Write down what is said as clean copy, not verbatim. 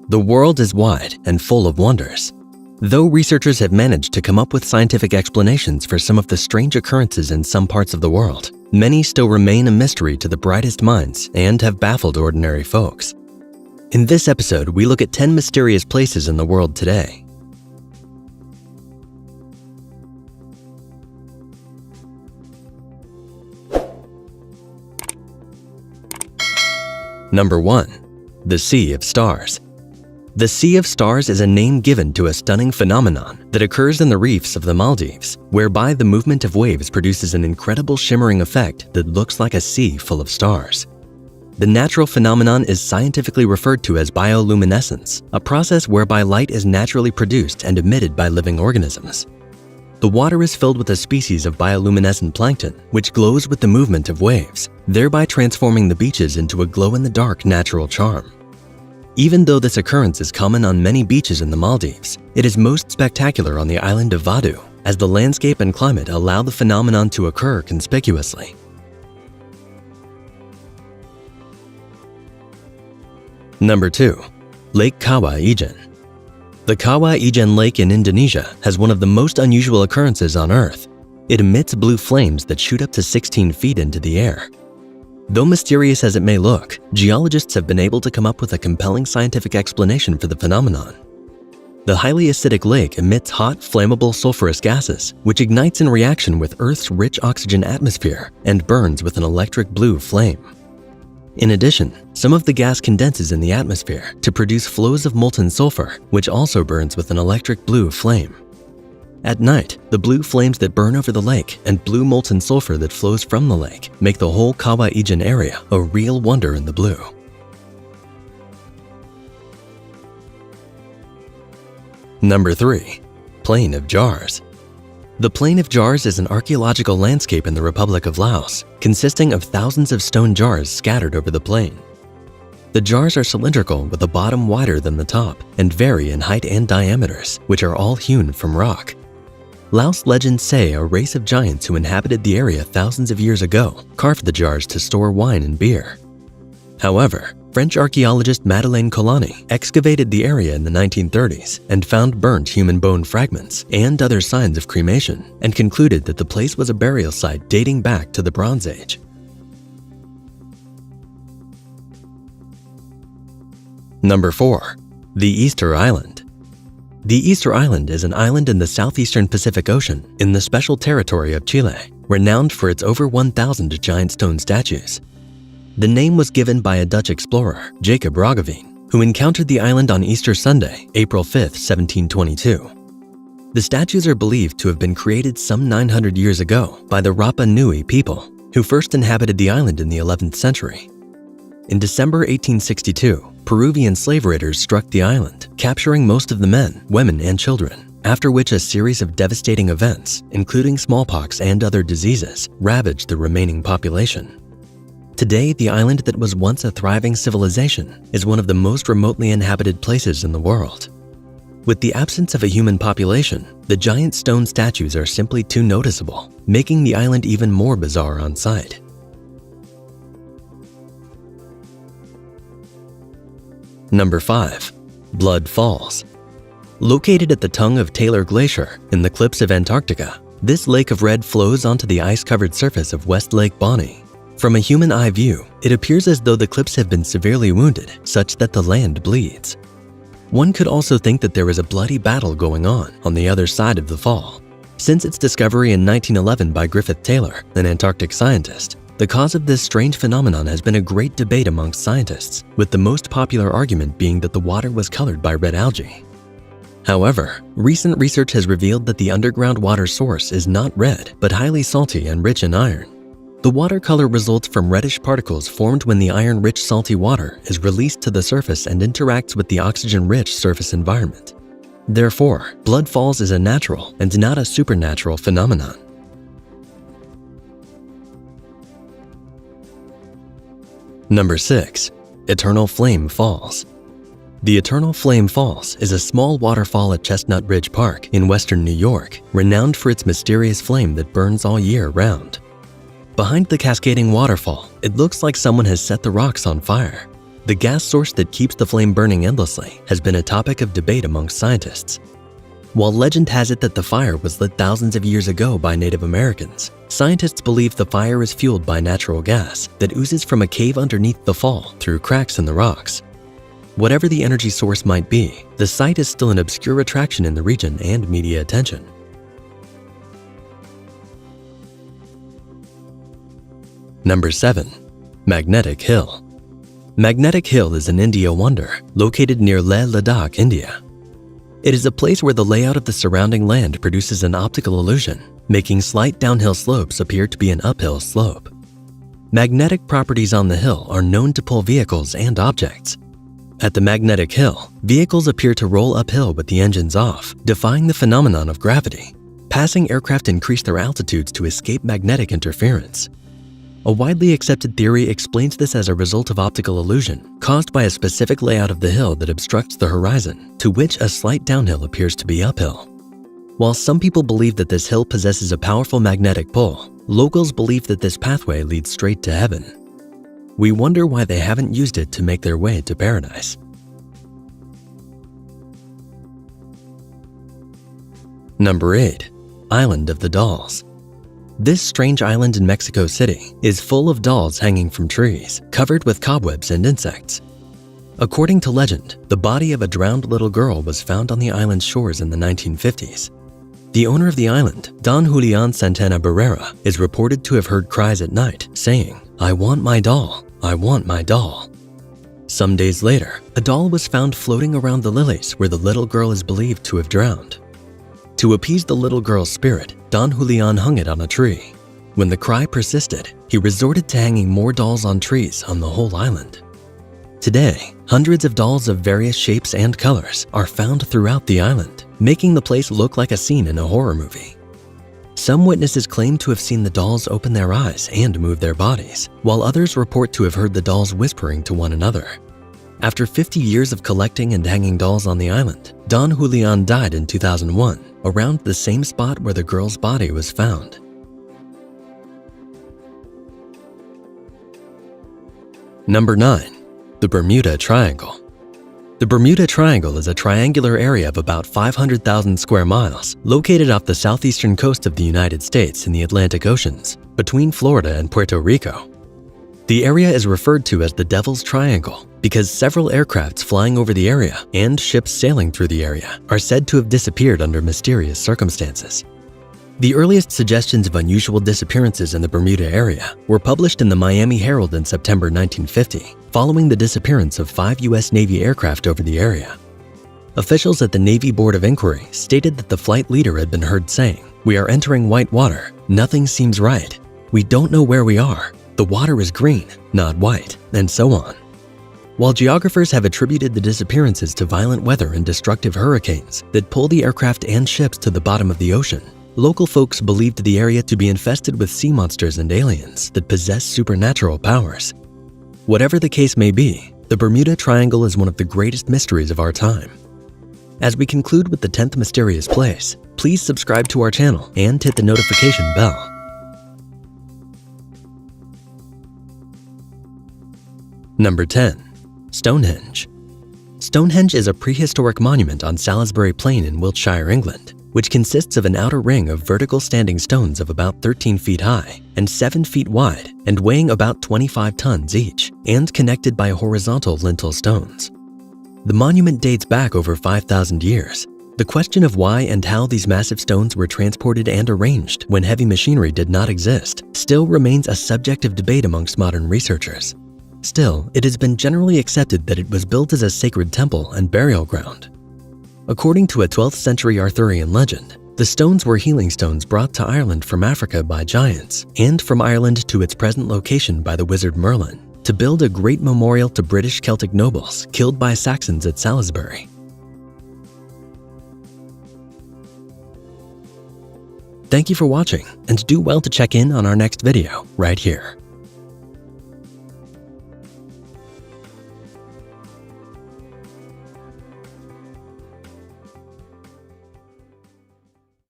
The world is wide and full of wonders. Though researchers have managed to come up with scientific explanations for some of the strange occurrences in some parts of the world, many still remain a mystery to the brightest minds and have baffled ordinary folks. In this episode, we look at 10 mysterious places in the world today. Number 1. The Sea of Stars. The Sea of Stars is a name given to a stunning phenomenon that occurs in the reefs of the Maldives, whereby the movement of waves produces an incredible shimmering effect that looks like a sea full of stars. The natural phenomenon is scientifically referred to as bioluminescence, a process whereby light is naturally produced and emitted by living organisms. The water is filled with a species of bioluminescent plankton, which glows with the movement of waves, thereby transforming the beaches into a glow-in-the-dark natural charm. Even though this occurrence is common on many beaches in the Maldives, it is most spectacular on the island of Vadu, as the landscape and climate allow the phenomenon to occur conspicuously. Number 2. Lake Kawah Ijen. The Kawah Ijen Lake in Indonesia has one of the most unusual occurrences on Earth. It emits blue flames that shoot up to 16 feet into the air. Though mysterious as it may look, geologists have been able to come up with a compelling scientific explanation for the phenomenon. The highly acidic lake emits hot, flammable sulfurous gases, which ignites in reaction with Earth's rich oxygen atmosphere and burns with an electric blue flame. In addition, some of the gas condenses in the atmosphere to produce flows of molten sulfur, which also burns with an electric blue flame. At night, the blue flames that burn over the lake and blue molten sulfur that flows from the lake make the whole Kawah Ijen area a real wonder in the blue. Number 3. Plain of Jars. The Plain of Jars is an archaeological landscape in the Republic of Laos, consisting of thousands of stone jars scattered over the plain. The jars are cylindrical with a bottom wider than the top and vary in height and diameters, which are all hewn from rock. Laos legends say a race of giants who inhabited the area thousands of years ago carved the jars to store wine and beer. However, French archaeologist Madeleine Colani excavated the area in the 1930s and found burnt human bone fragments and other signs of cremation, and concluded that the place was a burial site dating back to the Bronze Age. Number 4. The Easter Island. The Easter Island is an island in the southeastern Pacific Ocean in the special territory of Chile, renowned for its over 1,000 giant stone statues. The name was given by a Dutch explorer, Jacob Roggeveen, who encountered the island on Easter Sunday, April 5, 1722. The statues are believed to have been created some 900 years ago by the Rapa Nui people, who first inhabited the island in the 11th century. In December 1862, Peruvian slave raiders struck the island, capturing most of the men, women, and children, after which a series of devastating events, including smallpox and other diseases, ravaged the remaining population. Today, the island that was once a thriving civilization is one of the most remotely inhabited places in the world. With the absence of a human population, the giant stone statues are simply too noticeable, making the island even more bizarre on sight. Number 5. Blood Falls. Located at the tongue of Taylor Glacier in the cliffs of Antarctica, this lake of red flows onto the ice-covered surface of West Lake Bonny. From a human eye view, it appears as though the cliffs have been severely wounded, such that the land bleeds. One could also think that there is a bloody battle going on the other side of the fall. Since its discovery in 1911 by Griffith Taylor, an Antarctic scientist, the cause of this strange phenomenon has been a great debate amongst scientists, with the most popular argument being that the water was colored by red algae. However, recent research has revealed that the underground water source is not red, but highly salty and rich in iron. The water color results from reddish particles formed when the iron-rich salty water is released to the surface and interacts with the oxygen-rich surface environment. Therefore, blood falls is a natural and not a supernatural phenomenon. Number 6. Eternal Flame Falls. The Eternal Flame Falls is a small waterfall at Chestnut Ridge Park in western New York, renowned for its mysterious flame that burns all year round. Behind the cascading waterfall, it looks like someone has set the rocks on fire. the gas source that keeps the flame burning endlessly, has been a topic of debate amongst scientists. While legend has it that the fire was lit thousands of years ago by Native Americans, scientists believe the fire is fueled by natural gas that oozes from a cave underneath the fall through cracks in the rocks. Whatever the energy source might be, the site is still an obscure attraction in the region and media attention. Number 7. Magnetic Hill. Magnetic Hill is an India wonder located near Leh Ladakh, India. It is a place where the layout of the surrounding land produces an optical illusion, making slight downhill slopes appear to be an uphill slope. Magnetic properties on the hill are known to pull vehicles and objects. At the Magnetic Hill, vehicles appear to roll uphill with the engines off, defying the phenomenon of gravity. Passing aircraft increase their altitudes to escape magnetic interference. A widely accepted theory explains this as a result of optical illusion caused by a specific layout of the hill that obstructs the horizon, to which a slight downhill appears to be uphill. While some people believe that this hill possesses a powerful magnetic pull, locals believe that this pathway leads straight to heaven. We wonder why they haven't used it to make their way to paradise. Number 8. Island of the Dolls. This strange island in Mexico City is full of dolls hanging from trees, covered with cobwebs and insects. According to legend, the body of a drowned little girl was found on the island's shores in the 1950s. The owner of the island, Don Julian Santana Barrera, is reported to have heard cries at night saying, "I want my doll, I want my doll." Some days later, a doll was found floating around the lilies where the little girl is believed to have drowned. To appease the little girl's spirit, Don Julian hung it on a tree. When the cry persisted, he resorted to hanging more dolls on trees on the whole island. Today, hundreds of dolls of various shapes and colors are found throughout the island, making the place look like a scene in a horror movie. Some witnesses claim to have seen the dolls open their eyes and move their bodies, while others report to have heard the dolls whispering to one another. After 50 years of collecting and hanging dolls on the island, Don Julian died in 2001, around the same spot where the girl's body was found. Number 9. The Bermuda Triangle. The Bermuda Triangle is a triangular area of about 500,000 square miles located off the southeastern coast of the United States in the Atlantic Oceans, between Florida and Puerto Rico. The area is referred to as the Devil's Triangle because several aircrafts flying over the area and ships sailing through the area are said to have disappeared under mysterious circumstances. The earliest suggestions of unusual disappearances in the Bermuda area were published in the Miami Herald in September 1950, following the disappearance of 5 U.S. Navy aircraft over the area. Officials at the Navy Board of Inquiry stated that the flight leader had been heard saying, "We are entering white water. Nothing seems right. We don't know where we are. The water is green, not white," and so on. While geographers have attributed the disappearances to violent weather and destructive hurricanes that pull the aircraft and ships to the bottom of the ocean, local folks believed the area to be infested with sea monsters and aliens that possess supernatural powers. Whatever the case may be, the Bermuda Triangle is one of the greatest mysteries of our time. As we conclude with the 10th mysterious place, please subscribe to our channel and hit the notification bell. Number 10. Stonehenge. Stonehenge is a prehistoric monument on Salisbury Plain in Wiltshire, England, which consists of an outer ring of vertical standing stones of about 13 feet high and 7 feet wide and weighing about 25 tons each, and connected by horizontal lintel stones. The monument dates back over 5,000 years. The question of why and how these massive stones were transported and arranged when heavy machinery did not exist still remains a subject of debate amongst modern researchers. Still, it has been generally accepted that it was built as a sacred temple and burial ground. According to a 12th century Arthurian legend, the stones were healing stones brought to Ireland from Africa by giants, and from Ireland to its present location by the wizard Merlin, to build a great memorial to British Celtic nobles killed by Saxons at Salisbury. Thank you for watching, and do well to check in on our next video right here.